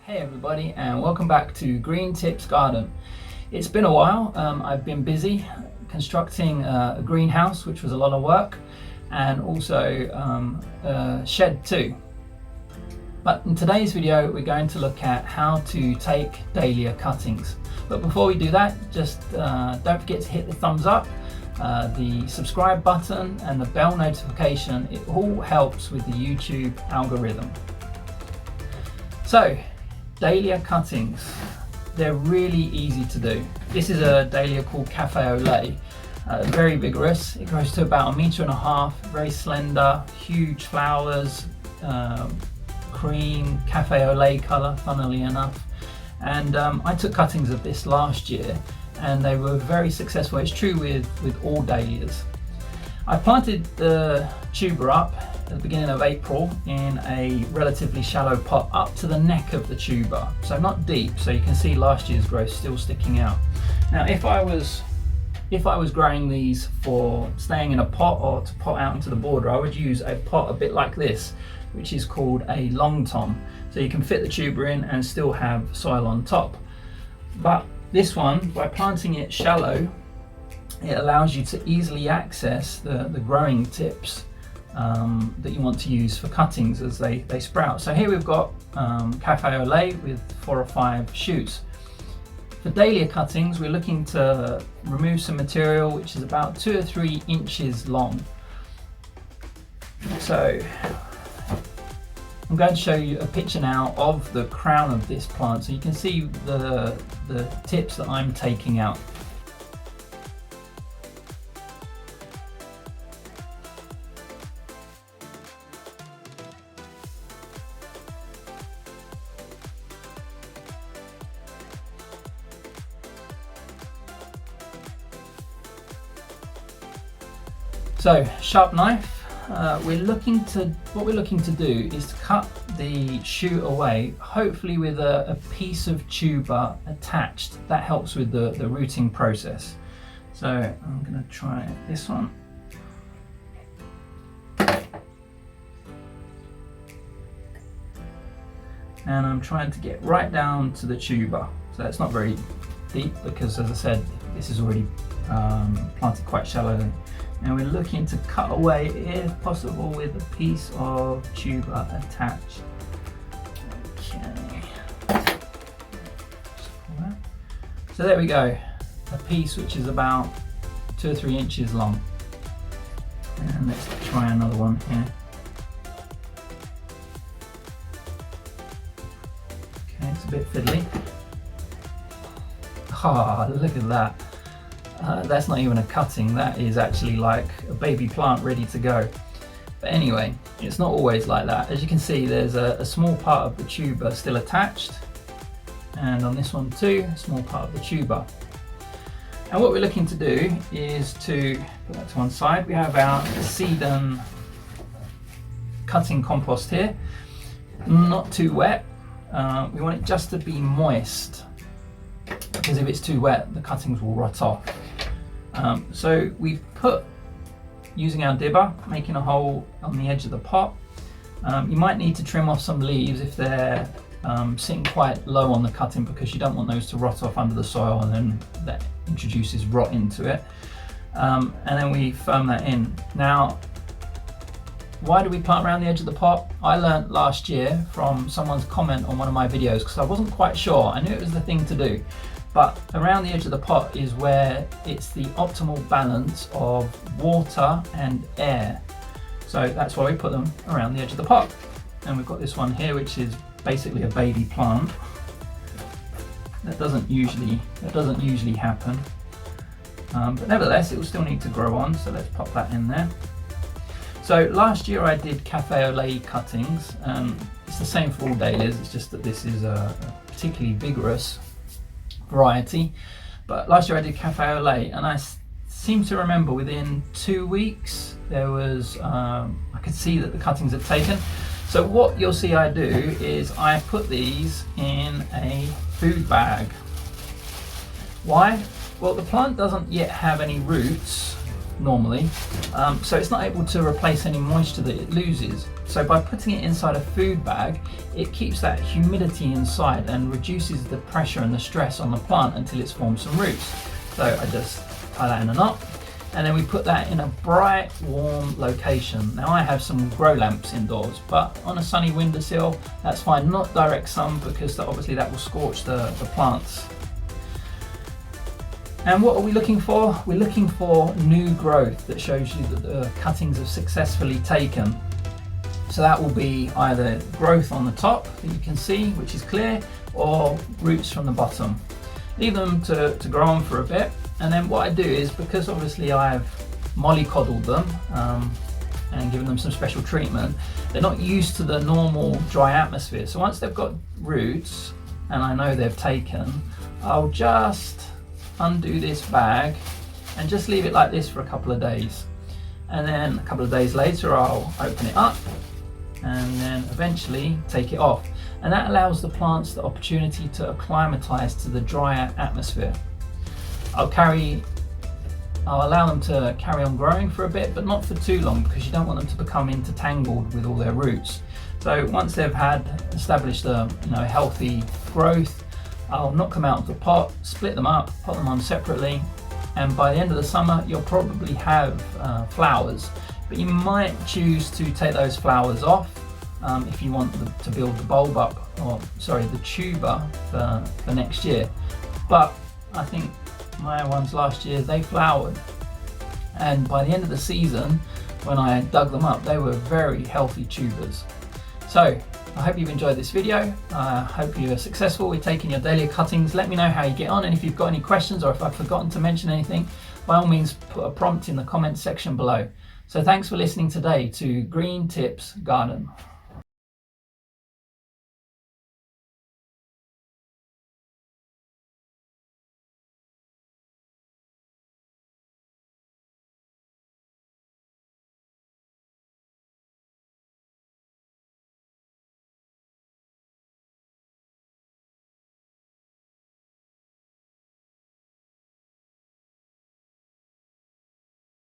Hey everybody, and welcome back to Green Tips Garden. It's been a while. I've been busy constructing a greenhouse, which was a lot of work, and also a shed too. But in today's video we're going to look at how to take dahlia cuttings. But before we do that, just don't forget to hit the thumbs up, the subscribe button and the bell notification. It all helps with the YouTube algorithm. So, dahlia cuttings, they're really easy to do. This is a dahlia called Cafe au lait, very vigorous. It grows to about 1.5 meters, very slender, huge flowers, cream cafe au lait colour, funnily enough. And I took cuttings of this last year and they were very successful. It's true with all dahlias. I planted the tuber up at the beginning of April in a relatively shallow pot up to the neck of the tuber, so not deep, so you can see last year's growth still sticking out. Now if I was growing these for staying in a pot or to pot out into the border, I would use a pot a bit like this, which is called a long tom, so you can fit the tuber in and still have soil on top. But this one, by planting it shallow, it allows you to easily access the growing tips that you want to use for cuttings as they sprout. So here we've got Cafe au lait with 4 or 5 shoots. For dahlia cuttings, we're looking to remove some material which is about 2 or 3 inches long. So I'm going to show you a picture now of the crown of this plant so you can see the tips that I'm taking out. So, sharp knife. What we're looking to do is to cut the shoot away, hopefully with a piece of tuber attached. That helps with the rooting process. So I'm going to try this one. And I'm trying to get right down to the tuber. So it's not very deep because, as I said, this is already planted quite shallow. And we're looking to cut away, if possible, with a piece of tuber attached. Okay. So there we go, a piece which is about 2 or 3 inches long. And let's try another one here. Okay, it's a bit fiddly. Ah, oh, look at that. That's not even a cutting, that is actually like a baby plant ready to go. But anyway, it's not always like that. As you can see, there's a small part of the tuber still attached, and on this one too, a small part of the tuber. And what we're looking to do is to put that to one side. We have our sedum cutting compost here, not too wet. We want it just to be moist, because if it's too wet, the cuttings will rot off. So we've put, using our dibber, making a hole on the edge of the pot. You might need to trim off some leaves if they're sitting quite low on the cutting, because you don't want those to rot off under the soil and then that introduces rot into it. And then we firm that in. Now, why do we plant around the edge of the pot? I learnt last year from someone's comment on one of my videos, because I wasn't quite sure. I knew it was the thing to do. But around the edge of the pot is where it's the optimal balance of water and air. So that's why we put them around the edge of the pot. And we've got this one here, which is basically a baby plant. That doesn't usually happen. But nevertheless, it will still need to grow on. So let's pop that in there. So last year I did Cafe au lait cuttings. It's the same for all dahlias. It's just that this is a particularly vigorous variety. But last year I did Cafe au lait, and I seem to remember within 2 weeks there was I could see that the cuttings had taken. So what you'll see I do is I put these in a food bag. Why? Well, the plant doesn't yet have any roots, normally, so it's not able to replace any moisture that it loses. So by putting it inside a food bag, it keeps that humidity inside and reduces the pressure and the stress on the plant until it's formed some roots. So I just tie that in a knot, and then we put that in a bright, warm location. Now I have some grow lamps indoors, but on a sunny windowsill, that's fine. Not direct sun, because obviously that will scorch the plants. And what are we looking for? We're looking for new growth that shows you that the cuttings have successfully taken. So that will be either growth on the top that you can see, which is clear, or roots from the bottom. Leave them to grow on for a bit, and then what I do is, because obviously I've mollycoddled them and given them some special treatment, they're not used to the normal dry atmosphere. So once they've got roots and I know they've taken, I'll just undo this bag and just leave it like this for a couple of days, and then a couple of days later I'll open it up and then eventually take it off, and that allows the plants the opportunity to acclimatise to the drier atmosphere. I'll allow them to carry on growing for a bit, but not for too long, because you don't want them to become intertangled with all their roots. So once they've established a healthy growth, I'll knock them out of the pot, split them up, pot them on separately, and by the end of the summer you'll probably have flowers. But you might choose to take those flowers off if you want to build the bulb up, or the tuber for next year. But I think my ones last year, they flowered, and by the end of the season, when I dug them up, they were very healthy tubers. So I hope you've enjoyed this video. I hope you're successful with taking your dahlia cuttings. Let me know how you get on, and if you've got any questions or if I've forgotten to mention anything, by all means put a prompt in the comments section below. So thanks for listening today to Green Tips Garden.